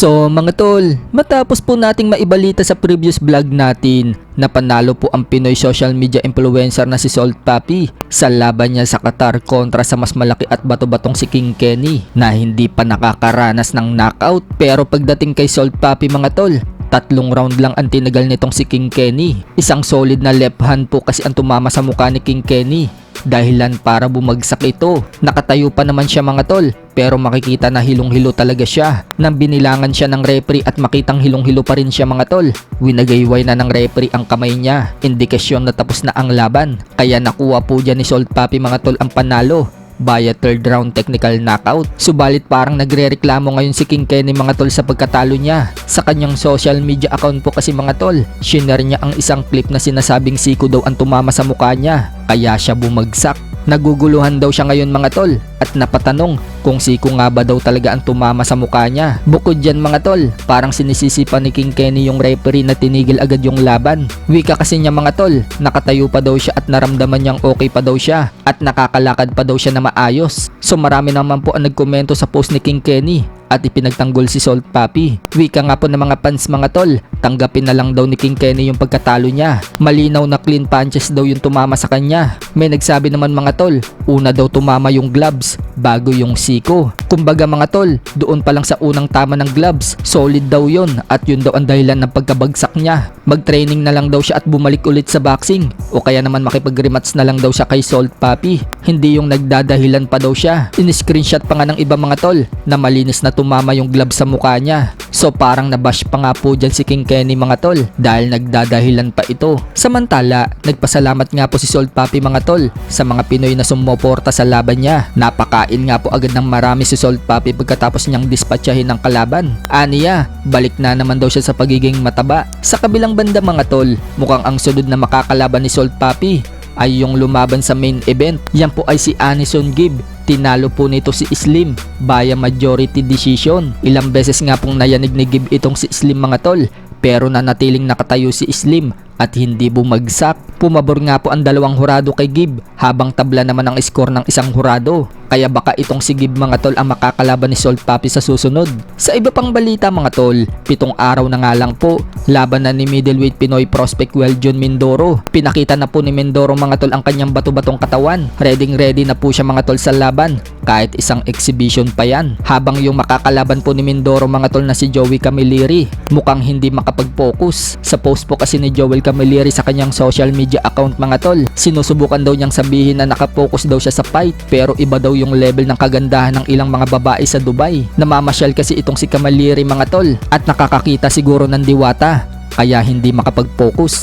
So mga tol, matapos po nating maibalita sa previous vlog natin na panalo po ang Pinoy social media influencer na si Salt Papi sa laban niya sa Qatar kontra sa mas malaki at bato-batong si King Kenny na hindi pa nakakaranas ng knockout. Pero pagdating kay Salt Papi mga tol, 3 round lang ang tinagal nitong si King Kenny. Isang solid na left hand po kasi ang tumama sa mukha ni King Kenny. Dahilan para bumagsak ito. Nakatayo pa naman siya mga tol, pero makikita na hilong-hilo talaga siya. Nang binilangan siya ng referee at makitang hilong-hilo pa rin siya mga tol, winagayway na ng referee ang kamay niya. Indikasyon na tapos na ang laban. Kaya nakuha po dyan ni Salt Papi mga tol ang panalo via 3rd round technical knockout. Subalit parang nagrereklamo ngayon si King Kenny mga tol sa pagkatalo niya. Sa kanyang social media account po kasi mga tol, shinare niya ang isang clip na sinasabing siko daw ang tumama sa mukha niya, kaya siya bumagsak. Naguguluhan daw siya ngayon mga tol at napatanong kung siko nga ba daw talaga ang tumama sa mukha niya. Bukod dyan mga tol, parang sinisisi pa ni King Kenny yung referee na tinigil agad yung laban. Wika kasi niya mga tol, nakatayo pa daw siya at naramdaman niyang okay pa daw siya at nakakalakad pa daw siya na maayos. So marami naman po ang nagkomento sa post ni King Kenny at ipinagtanggol si Salt Papi. Wika nga po ng mga fans mga tol, tanggapin na lang daw ni King Kenny yung pagkatalo niya. Malinaw na clean punches daw yung tumama sa kanya. May nagsabi naman mga tol, una daw tumama yung gloves bago yung siko. Kumbaga mga tol, doon pa lang sa unang tama ng gloves, solid daw yon at yun daw ang dahilan ng pagkabagsak niya. Mag-training na lang daw siya at bumalik ulit sa boxing o kaya naman makipag-rematch na lang daw siya kay Salt Papi. Hindi yung nagdadahilan pa daw siya. In-screenshot pa nga ng iba mga tol na malinis na tumama yung gloves sa mukha niya. So parang nabash pa nga po dyan si King Kenny mga tol dahil nagdadahilan pa ito. Samantala, nagpasalamat nga po si Salt Papi mga tol sa mga Pinoy na sumuporta sa laban niya. Napakain nga po agad ng marami si Salt Papi pagkatapos niyang dispatchahin ng kalaban. Aniya, balik na naman daw siya sa pagiging mataba. Sa kabilang banda mga tol, mukhang ang sunod na makakalaban ni Salt Papi ay yung lumaban sa main event. Yan po ay si Anison Gibb. Tinalo po nito si Slim via majority decision. Ilang beses nga pong nayanig ni Gibb itong si Slim mga tol, pero nanatiling nakatayo si Slim at hindi bumagsak. Pumabor nga po ang 2 hurado kay Gibb habang tabla naman ang score ng 1 hurado. Kaya baka itong si Gibb mga tol ang makakalaban ni Salt Papi sa susunod. Sa iba pang balita mga tol, 7 araw na nga lang po, laban na ni middleweight Pinoy prospect Weljon Mindoro. Pinakita na po ni Mindoro mga tol ang kanyang bato-batong katawan. Ready na po siya mga tol sa laban, kahit isang exhibition pa yan. Habang yung makakalaban po ni Mindoro mga tol na si Joey Camilleri, mukhang hindi makapag-focus. Sa post po kasi ni Joel Camilleri sa kanyang social media account mga tol, sinusubukan daw niyang sabihin na nakapokus daw siya sa fight, pero iba daw yung level ng kagandahan ng ilang mga babae sa Dubai. Namamasyal kasi itong si Camilleri mga tol at nakakakita siguro ng diwata, kaya hindi makapag-focus.